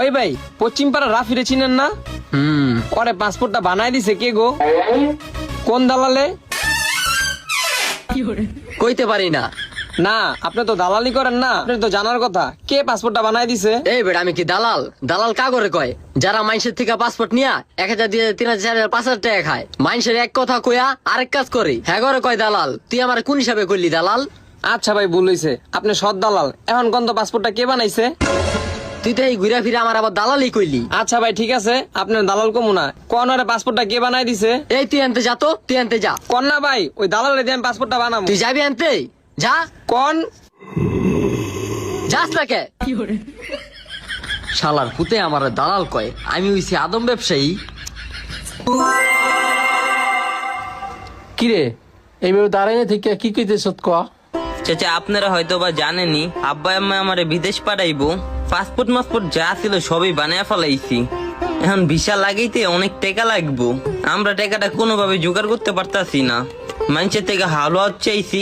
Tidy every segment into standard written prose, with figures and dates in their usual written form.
ওই ভাই, পশ্চিম পাড়া রাফিরে চিনেন না? ওরে পাসপোর্টটা বানাই দিছে কে গো? কোন দালালে? কইতে পারি না। না, আপনি তো দালালি করেন না, আপনি তো জানার কথা কে পাসপোর্টটা বানাই দিছে। এই বেটা আমি কি দালাল? দালাল কা করে কয়? যারা মানুষের থেকে পাসপোর্ট নিয়া 1,000 দিয়ে 3,000 4,000 5,000 টাকা খায়, মানুষের এক কথা কইয়া আরেক কাজ করে, হ্যাঁ করে কয় দালাল। তুই আমার কোন হিসাবে করলি দালাল? আচ্ছা ভাই, ভুল হইছে, আপনি সৎ দালাল। এখন কোন তো পাসপোর্টটা কে বানাইছে? তুই তো এই ঘুরা ফিরে আমার আবার দালালই কইলি। আচ্ছা ভাই ঠিক আছে, আপনার দালাল কমু না, কোন ওরে পাসপোর্টটা কে বানাই দিছে? এই তুই আনতে যা, তো তুই আনতে যা। কোন না ভাই, ওই দালালে দিয়ে আমি পাসপোর্টটা বানাবো। তুই যাবি আনতে? যা। কোন যাস না কে? শালার পুতে আমার দালাল কয়, আমি হইছি আদম ব্যবসায়ী। কিরে এইভাবে দাঁড়াইনে থেকে কি কইতেছ ক? চাচা আপনারা হয়তো বা জানেনি, আব্বা আম্মা আমারে বিদেশ পাঠাইবো। পাসপোর্ট মাসপোর্ট যা ছিল সবই বানায় ফেলাইছি। এখন ভিসা লাগাইতে অনেক টাকা লাগবো। আমরা টাকাটা কোনোভাবে জোগাড় করতে পারতাছি না। মানুষের থেকে হাওলাত চাইছি,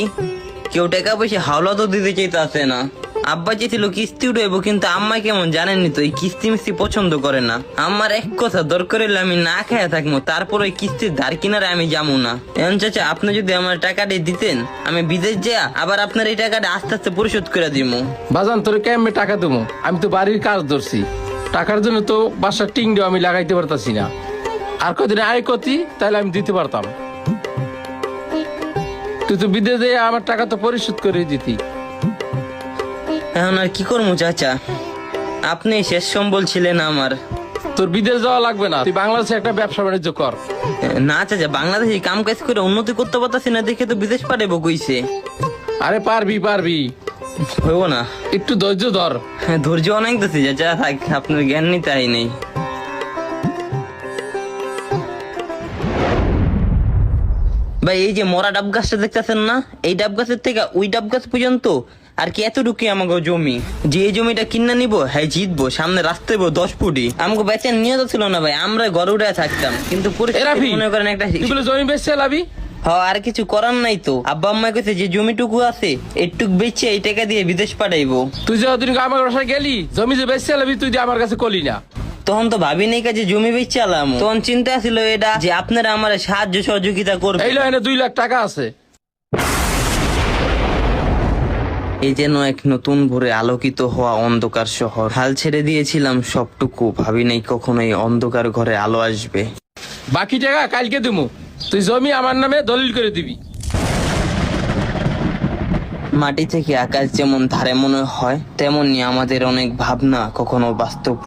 কেউ টাকা পয়সা হাওলা তো দিতে চাইতেছে না। আব্বা চেয়েছিল কিস্তি উঠাইবো, কিন্তু আম্মা কেমন জানেননি তো, এই কিস্তি মিস্তি পছন্দ করে না। আমার এক কথা দরকার হলে আমি না খেয়ে থাকবো, তারপর ওই কিস্তির ধার কিনারে আমি যাবো না। এখন চাচা আপনি যদি আমার টাকাটা দিতেন, আমি বিদেশ যা আবার আপনার এই টাকাটা আস্তে আস্তে পরিশোধ করে দিব। বাজান তোরে কেমনে টাকা দেবো? আমি তো বাড়ির কাজ ধরছি, টাকার জন্য তো বাসার টিংডো আমি লাগাইতে পারতাছি না। আর কদিন আয় কতি তাহলে আমি দিতে পারতাম। তুই তো বিদেশে আমার টাকা তো পরিশোধ করে দিতি। এখন আর কি করবো চাচা, আপনি শেষ সম্বল ছিলেন আমার। তোর বিদেশ যাওয়া লাগবে না, তুই বাংলাদেশে একটা ব্যবসা বাণিজ্য কর। না চাচা, বাংলাদেশে কাম কাজ করে উন্নতি করতে পারতাছি না দেখে তো বিদেশ পাঠাবো কইছে। আরে পারবি পারবি, হইব না। একটু ধৈর্য ধর। হ্যাঁ, ধৈর্য অনেক দিচ্ছি চাচা, থাক, আপনার জ্ঞান নিতে আই নেই। ভাই এই যে মরা ডাব গাছটা দেখতেছেন না, এই ডাব গাছের থেকে ওই ডাব গাছ পর্যন্ত আর কি এতটুকু আমাকে জমি। যে এই জমিটা কিনা নিবো, হ্যাঁ জিতবো, সামনে রাস্তা 10 ফুটি। আমাকে বেচেন নিয়ে ছিল না ভাই, আমরা ঘরে উঠে থাকতাম, কিন্তু পরিস্থিতি মনে করেন একটা। তুই বলে জমি বেচছে লাভি? হ্যাঁ, আর কিছু করার নাই তো। আব্বা আম্মা কইছে যে জমিটুকু আছে এইটুক বেচে এই টাকা দিয়ে বিদেশ পাঠাইবো। তুই যে ওদিন আমার বাসায় গেলি, জমি যে বেচছে লাভি, তুই যে আমার কাছে কলি না। তখন তো ভাবি নেই কাজে জমি বেচে আলাম, তখন চিন্তা ছিল এটা যে আপনারা আমার সাহায্য সহযোগিতা করবে। এই লাইনে 2 লাখ টাকা আছে। এই যেন এক নতুন ভোরে আলোকিত হওয়া অন্ধকার শহর। হাল ছেড়ে দিয়েছিলাম সবটুকু, ভাবি নাই কখনো এই অন্ধকার ঘরে আলো আসবে। বাকি টাকা কালকে দিমু, তুই জমি আমার নামে দলিল করে দিবি। মাটি থেকে আকাশ যেমন ধারে মনে হয়, তেমনি আমাদের অনেক ভাবনা কখনো বাস্তব